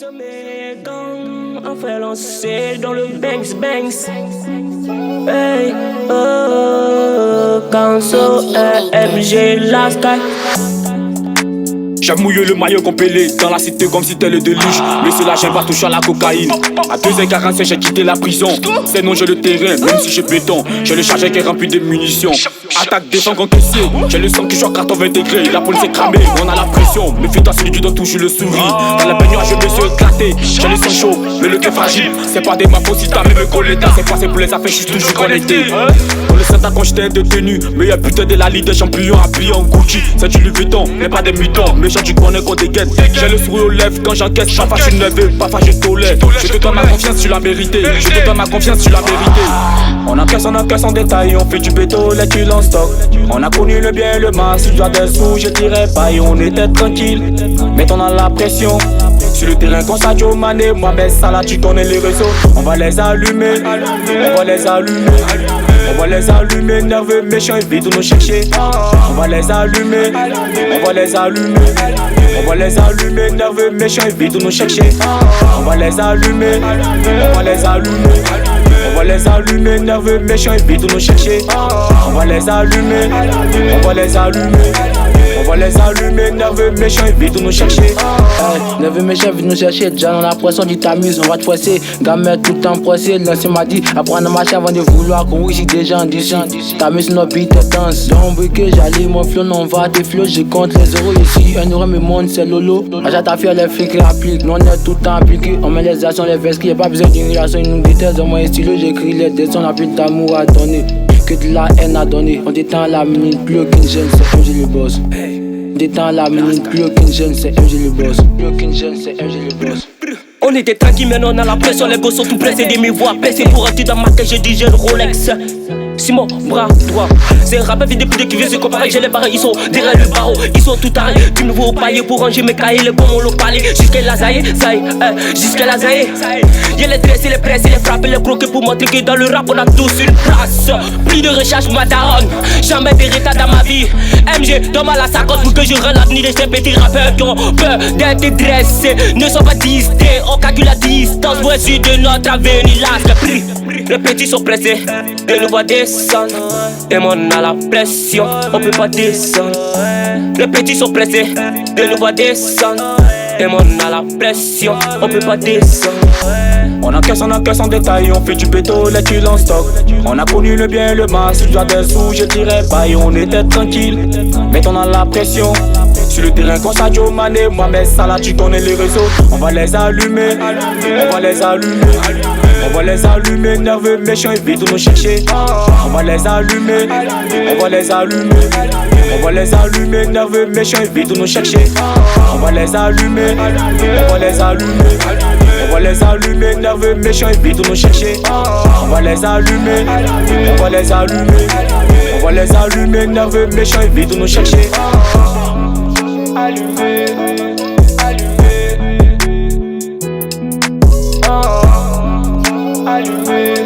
Sommet gang, on fait lancer dans le banks banks. Hey, oh, Kanso, MG, la sky. J'aime mouiller le maillot compélé dans la cité comme si t'elle de liche. Mais cela j'aime pas toucher à la cocaïne. À 2h45 j'ai quitté la prison. C'est non j'ai le terrain, même si j'ai béton. J'ai le chargeur qui est rempli de munitions. Attaque, défense, caissier. J'ai le sang qui joue à 80 degrés. La police est cramée, on a la pression. Méfie-toi celui qui doit toucher le sourire. Dans la baignoire je me suis éclaté. J'ai le sang chaud, mais le cœur fragile. C'est pas des mafos si t'as même colléta. C'est passé pour les affaires, je suis toujours connecté. Dans le Santa quand j'étais détenu. Mais y'a putain de la ligue des champions habillés en Gucci. C'est du Louis Vuitton, mais pas des mutants. Tu connais qu'on dégaine. J'ai le sourire aux lèvres quand j'encaisse. Pas fâché nevé, pas fâché tolé. Je te donne ma confiance, tu l'as mérité. Je te donne ma confiance, tu l'as mérité. On encaisse en détail. On fait du béton, les tuiles en stock. On a connu le bien et le mal. Si tu as des sous, je dirais pas. Et on était tranquille. Mettons dans la pression. Sur le terrain, quand ça Joe Mané. Moi, ben ça là, tu connais les réseaux. On va les allumer. On va les allumer. On va les allumer, nerveux, méchants, ils viennent nous chercher. On va les allumer, on va les allumer. On va les allumer, nerveux, méchants, ils viennent nous chercher. On va les allumer, on va les allumer. On va les allumer, nerveux, méchants, ils viennent nous chercher. On va les allumer, on va les allumer. On va les allumer, nerveux, méchants, ils viennent nous chercher. Nerveux, méchants, viennent nous chercher. Déjà dans la poisson, tu t'amuses, on va te presser. Gamin tout le temps pressé, l'ancien m'a dit apprendre à marcher avant de vouloir qu'on ici des gens d'ici. T'amuses nos beats, danse. Dans mon briquet, j'allie mon flow, non, on va des flots. Je compte les euros ici, 1 euro, mais monde, c'est lolo. Achat ta fille, les flics appliquent. Nous on est tout le temps appliqués. On met les actions, les vestes, y'a pas besoin d'une relation, ils nous détestent. Dans mon stylo, j'écris les dessins, on a plus d'amour à donner. Que de la haine à donner. On détend la minute, plus aucune jeune, c'est MG le boss. On détend la minute, plus aucune jeune, c'est MG le boss. Plus aucune jeune, c'est MG le boss. On était tranquille, maintenant on a la pression. Les gosses sont tout pressés, des mes voix baissées. Pour rentrer dans ma tête, j'ai dit j'ai le Rolex. C'est mon bras droit. C'est un rappeur vide depuis qui vient se comparer. J'ai les barres, ils sont derrière le barreau. Ils sont tout arrêts. Du nouveau paillet pour ranger mes cahiers. Les bons, on le palais. Jusqu'à la zaïe, jusqu'à la zaïe. Y'a les dressés, les pressés, les frappés, les croqués pour montrer que dans le rap on a tous une place. Plus de recherche, ma daronne. Jamais de retard dans ma vie. MG, donne-moi la sacoche pour que je rende l'avenir de ces petits rappeurs qui ont peur d'être dressés. Ne sont pas distés, on calcule la distance. Voici de notre avenir là. Les petits sont pressés de nous voir descendre. Et on a la pression, on peut pas descendre. Les petits sont pressés de nous voir descendre. Et on a la pression, on peut pas descendre. On encaisse en détail, on fait du béton, les tuiles en stock. On a connu le bien et le mal, si tu as des sous, je dirais pas. Et on était tranquille, mettons dans la pression. Sur le terrain, quand ça Joe Mané, moi, mais ça là, tu connais les réseaux. On va les allumer, on va les allumer. On va les allumer, nerveux, méchants, ils viennent nous chercher. On va les allumer, on va les allumer. On va les allumer, nerveux, méchants, ils viennent nous chercher. On va les allumer, on va les allumer. On va les allumer, nerveux, méchants, ils viennent nous chercher. On va les allumer, on va les allumer. On va les allumer, nerveux, méchants, ils viennent nous chercher. Allumé, allumé. Allumé.